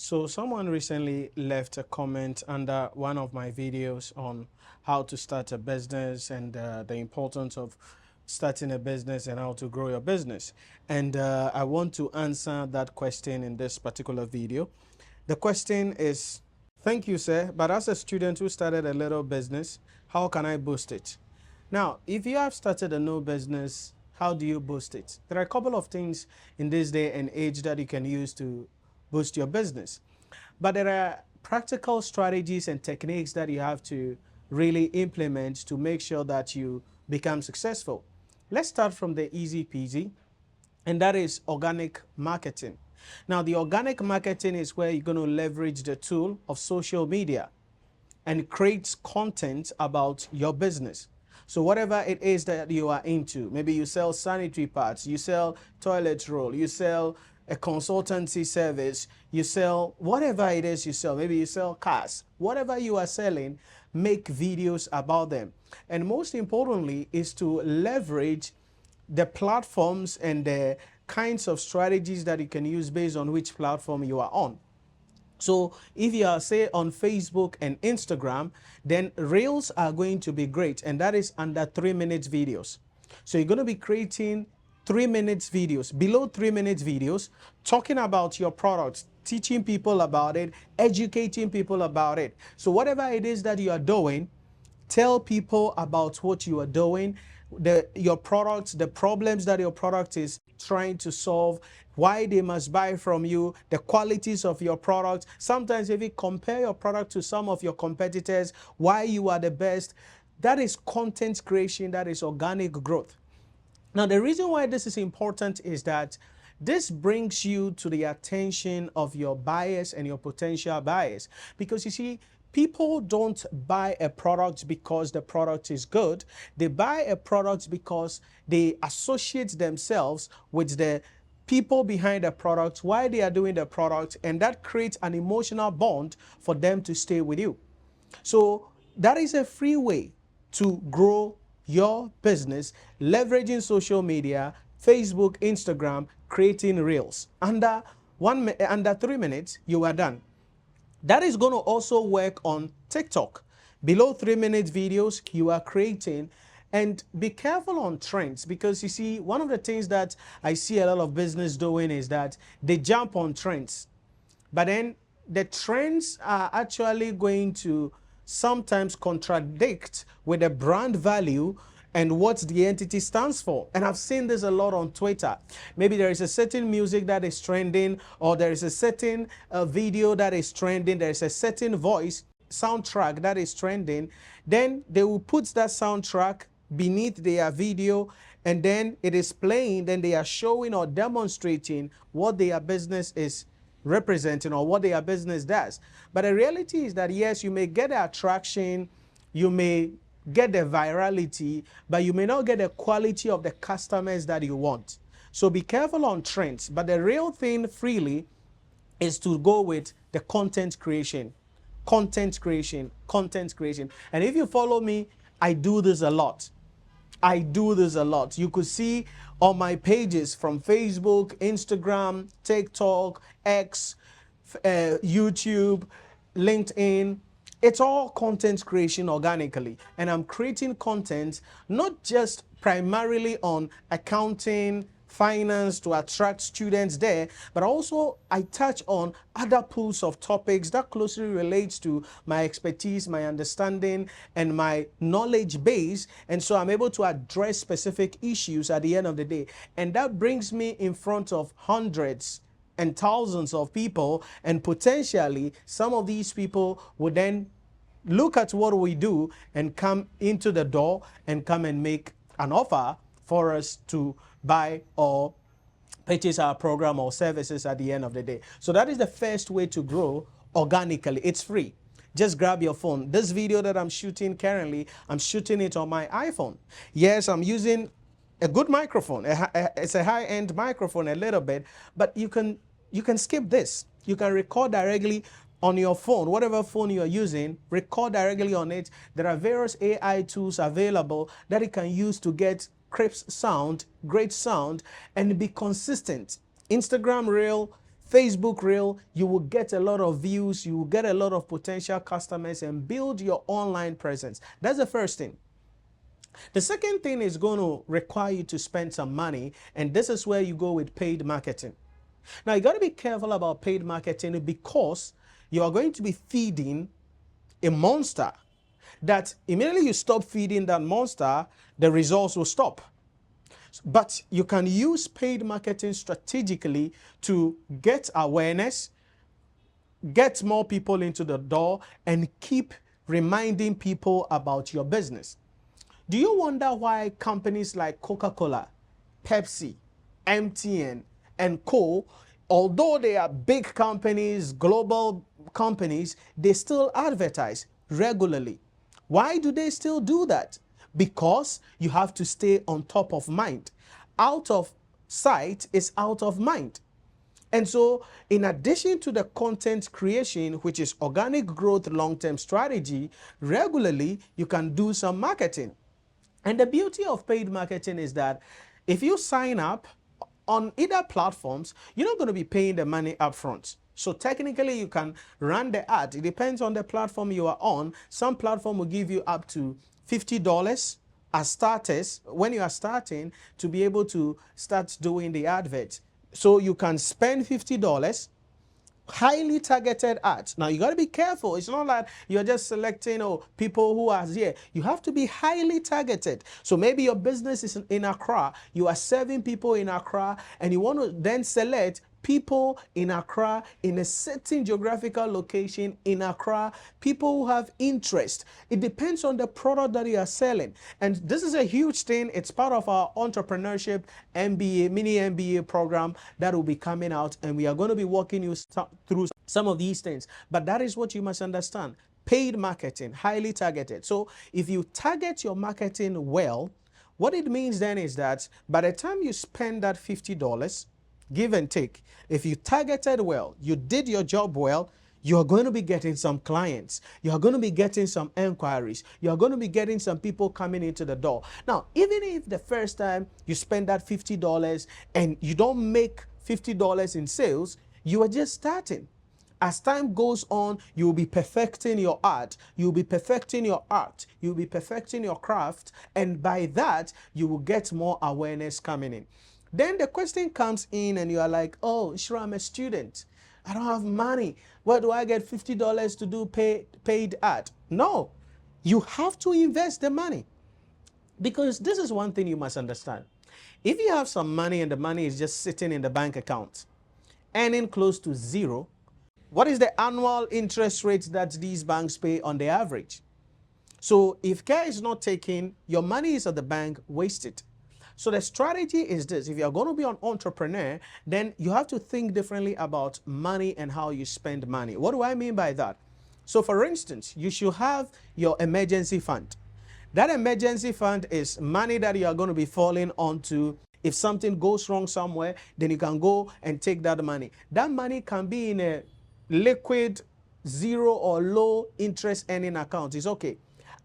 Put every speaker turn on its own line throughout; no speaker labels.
So someone recently left a comment under one of my videos on how to start a business and the importance of starting a business and how to grow your business. And I want to answer that question in this particular video. The question is, thank you, sir, but as a student who started a little business, how can I boost it? Now, if you have started a new business, how do you boost it? There are a couple of things in this day and age that you can use to boost your business. But there are practical strategies and techniques that you have to really implement to make sure that you become successful. Let's start from the easy peasy, and that is organic marketing. Now, the organic marketing is where you're going to leverage the tool of social media and create content about your business. So whatever it is that you are into, maybe you sell sanitary pads, you sell toilet roll, you sell a consultancy service, you sell whatever it is you sell, maybe you sell cars, whatever you are selling, make videos about them. And most importantly is to leverage the platforms and the kinds of strategies that you can use based on which platform you are on. So if you are, say, on Facebook and Instagram, then Reels are going to be great, and that is under 3 minute videos. So you're going to be creating 3 minute videos, below 3 minute videos, talking about your products, teaching people about it, educating people about it. So whatever it is that you are doing, tell people about what you are doing, your product, the problems that your product is trying to solve, why they must buy from you, the qualities of your product. Sometimes if you compare your product to some of your competitors, why you are the best, that is content creation, that is organic growth. Now, the reason why this is important is that this brings you to the attention of your buyers and your potential buyers. Because you see, people don't buy a product because the product is good. They buy a product because they associate themselves with the people behind the product, why they are doing the product, and that creates an emotional bond for them to stay with you. So that is a free way to grow your business, leveraging social media, Facebook, Instagram, creating reels. Under 3 minutes, you are done. That is going to also work on TikTok. Below 3 minute videos you are creating, and be careful on trends, because you see, one of the things that I see a lot of business doing is that they jump on trends. But then the trends are actually going to sometimes contradict with the brand value and what the entity stands for. And I've seen this a lot on Twitter. Maybe there is a certain music that is trending, or there is a certain video that is trending, there is a certain voice soundtrack that is trending. Then they will put that soundtrack beneath their video, and then it is playing, then they are showing or demonstrating what their business is representing or what their business does. But the reality is that yes, you may get the attraction, you may get the virality, but you may not get the quality of the customers that you want. So be careful on trends. But the real thing freely is to go with the content creation. Content creation, content creation. And if you follow me, I do this a lot. I do this a lot. You could see on my pages from Facebook, Instagram, TikTok, X, YouTube, LinkedIn. It's all content creation organically. And I'm creating content not just primarily on accounting, finance to attract students there, but also I touch on other pools of topics that closely relates to my expertise, my understanding, and my knowledge base. And so I'm able to address specific issues at the end of the day. And that brings me in front of hundreds and thousands of people, and potentially some of these people would then look at what we do and come into the door and come and make an offer for us to buy or purchase our program or services at the end of the day. So that is the first way to grow organically. It's free. Just grab your phone. This video that I'm shooting currently, I'm shooting it on my iPhone. Yes, I'm using a good microphone. It's a high-end microphone a little bit, but you can skip this. You can record directly on your phone, whatever phone you're using, record directly on it. There are various AI tools available that you can use to get crisp sound, great sound, and be consistent. Instagram Reel, Facebook reel, you will get a lot of views, you will get a lot of potential customers and build your online presence. That's the first thing. The second thing is going to require you to spend some money, and this is where you go with paid marketing. Now, you got to be careful about paid marketing because you are going to be feeding a monster that immediately you stop feeding that monster, the results will stop. But you can use paid marketing strategically to get awareness, get more people into the door, and keep reminding people about your business. Do you wonder why companies like Coca-Cola, Pepsi, MTN, and Co., although they are big companies, global companies, they still advertise regularly? Why do they still do that? Because you have to stay on top of mind. Out of sight is out of mind. And so, in addition to the content creation, which is organic growth long-term strategy, regularly you can do some marketing. And the beauty of paid marketing is that if you sign up on either platforms, you're not going to be paying the money upfront. So technically you can run the ad. It depends on the platform you are on. Some platform will give you up to $50 as starters when you are starting to be able to start doing the advert. So you can spend $50, highly targeted ads. Now you got to be careful. It's not like you're just selecting people who are here. You have to be highly targeted. So maybe your business is in Accra. You are serving people in Accra, and you want to then select people in Accra, in a certain geographical location in Accra, people who have interest. It depends on the product that you are selling. And this is a huge thing. It's part of our Entrepreneurship MBA, mini MBA program that will be coming out. And we are going to be walking you through some of these things. But that is what you must understand. Paid marketing, highly targeted. So if you target your marketing well, what it means then is that by the time you spend that $50, give and take, if you targeted well, you did your job well, you're going to be getting some clients. You're going to be getting some inquiries. You're going to be getting some people coming into the door. Now, even if the first time you spend that $50 and you don't make $50 in sales, you are just starting. As time goes on, you'll be perfecting your art. You'll be perfecting your art. You'll be perfecting your craft. And by that, you will get more awareness coming in. Then the question comes in and you are like, oh, sure, I'm a student. I don't have money. Where do I get $50 to do paid ad? No, you have to invest the money. Because this is one thing you must understand. If you have some money and the money is just sitting in the bank account, earning close to zero, what is the annual interest rate that these banks pay on the average? So if care is not taken, your money is at the bank, waste it. So the strategy is this: if you're going to be an entrepreneur, then you have to think differently about money and how you spend money. What do I mean by that? So for instance, you should have your emergency fund. That emergency fund is money that you are going to be falling onto. If something goes wrong somewhere, then you can go and take that money. That money can be in a liquid, zero or low interest earning account. It's okay.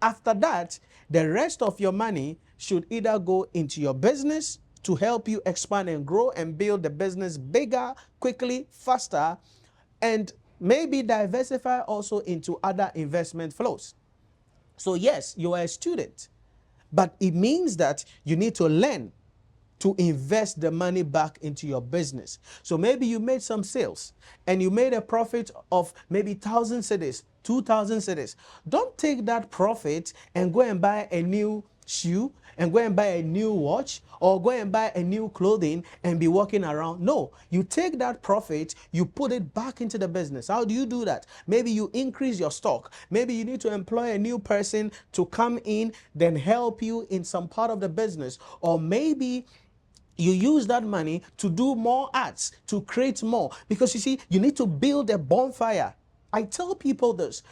After that, the rest of your money should either go into your business to help you expand and grow and build the business bigger, quickly, faster, and maybe diversify also into other investment flows. So yes, you are a student, but it means that you need to learn to invest the money back into your business. So maybe you made some sales and you made a profit of maybe 1,000 cedis, 2,000 cedis. Don't take that profit and go and buy a new shoe and go and buy a new watch or go and buy a new clothing and be walking around. No, you take that profit, you put it back into the business. How do you do that? Maybe you increase your stock. Maybe you need to employ a new person to come in, then help you in some part of the business. Or maybe you use that money to do more ads, to create more. Because you see, you need to build a bonfire. I tell people this.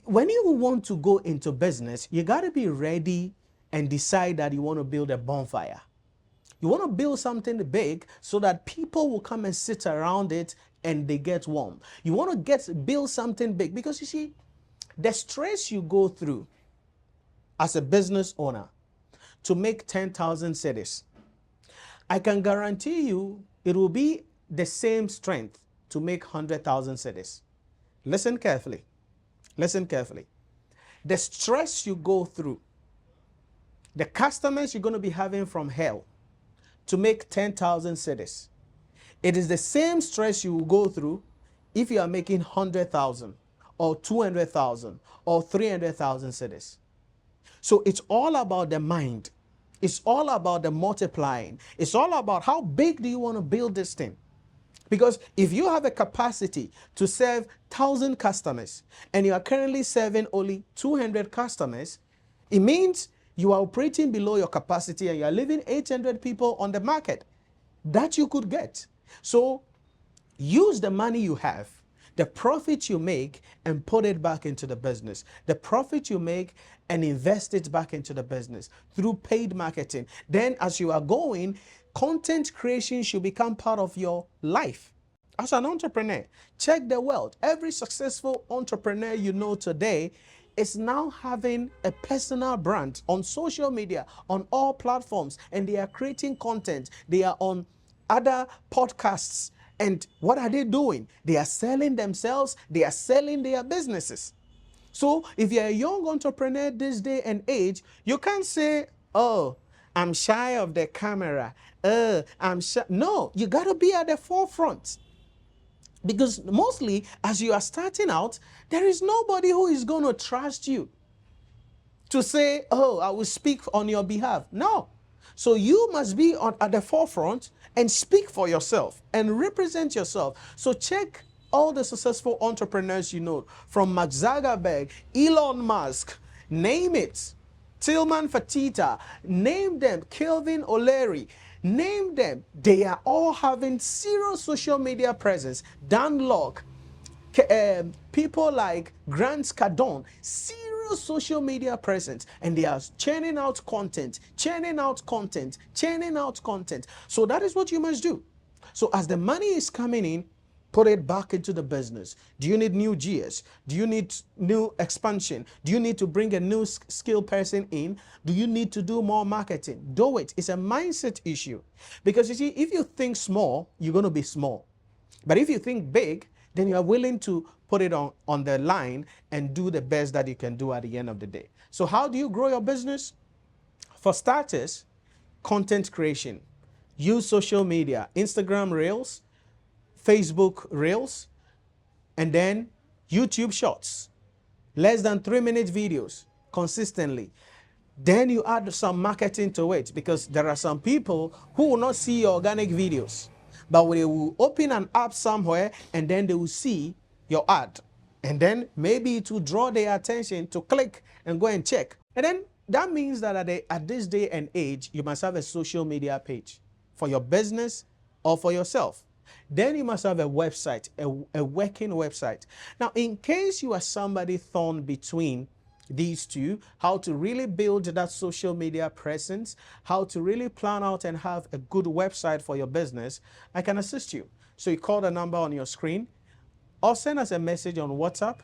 When you want to go into business, you got to be ready and decide that you want to build a bonfire. You want to build something big so that people will come and sit around it and they get warm. You want to build something big because you see, the stress you go through as a business owner to make 10,000 cedis, I can guarantee you it will be the same strength to make 100,000 cedis. Listen carefully. Listen carefully. The stress you go through, the customers you're going to be having from hell to make 10,000 cedis, it is the same stress you will go through if you are making 100,000 or 200,000 or 300,000 cedis. So it's all about the mind. It's all about the multiplying. It's all about how big do you want to build this thing. Because if you have a capacity to serve 1,000 customers and you are currently serving only 200 customers, it means you are operating below your capacity and you are leaving 800 people on the market that you could get. So use the money you have, the profit you make, and put it back into the business. The profit you make and invest it back into the business through paid marketing. Then as you are going, content creation should become part of your life. As an entrepreneur, check the world. Every successful entrepreneur you know today is now having a personal brand on social media, on all platforms, and they are creating content. They are on other podcasts. And what are they doing? They are selling themselves. They are selling their businesses. So if you're a young entrepreneur this day and age, you can't say, oh, I'm shy of the camera. I'm shy. No, you got to be at the forefront. Because mostly as you are starting out, there is nobody who is going to trust you to say, oh, I will speak on your behalf. No. So you must be at the forefront and speak for yourself and represent yourself. So check all the successful entrepreneurs you know, from Mark Zuckerberg, Elon Musk, name it, Tillman Fertitta, name them, Kelvin O'Leary, name them. They are all having zero social media presence. Dan Lok, people like Grant Cardone, zero social media presence, and they are churning out content, churning out content, churning out content. So that is what you must do. So as the money is coming in, put it back into the business. Do you need new GS? Do you need new expansion? Do you need to bring a new skill person in? Do you need to do more marketing? Do it. It's a mindset issue. Because you see, if you think small, you're going to be small. But if you think big, then you are willing to put it on the line and do the best that you can do at the end of the day. So how do you grow your business? For starters, content creation. Use social media, Instagram Reels, Facebook Reels, and then YouTube Shorts. Less than 3-minute videos consistently. Then you add some marketing to it, because there are some people who will not see your organic videos, but they will open an app somewhere and then they will see your ad. And then maybe it will draw their attention to click and go and check. And then that means that at this day and age, you must have a social media page for your business or for yourself. Then you must have a website, a working website. Now, in case you are somebody thorn between these two, how to really build that social media presence, how to really plan out and have a good website for your business, I can assist you. So you call the number on your screen or send us a message on WhatsApp,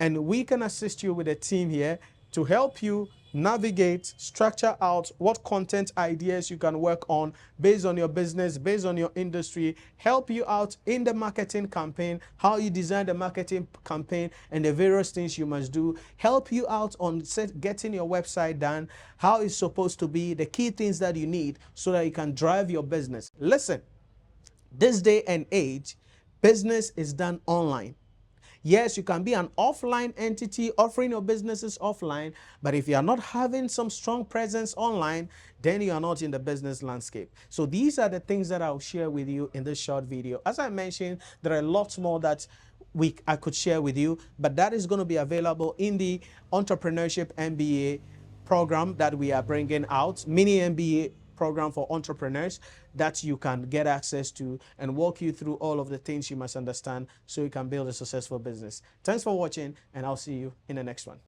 and we can assist you with a team here to help you navigate, structure out what content ideas you can work on based on your business, based on your industry, help you out in the marketing campaign, how you design the marketing campaign and the various things you must do, help you out on getting your website done, how it's supposed to be, the key things that you need so that you can drive your business. Listen, this day and age, business is done online. Yes, you can be an offline entity offering your businesses offline, but if you are not having some strong presence online, then you are not in the business landscape. So these are the things that I'll share with you in this short video. As I mentioned, there are lots more that I could share with you, but that is going to be available in the Entrepreneurship MBA program that we are bringing out, mini MBA program for entrepreneurs that you can get access to and walk you through all of the things you must understand so you can build a successful business. Thanks for watching, and I'll see you in the next one.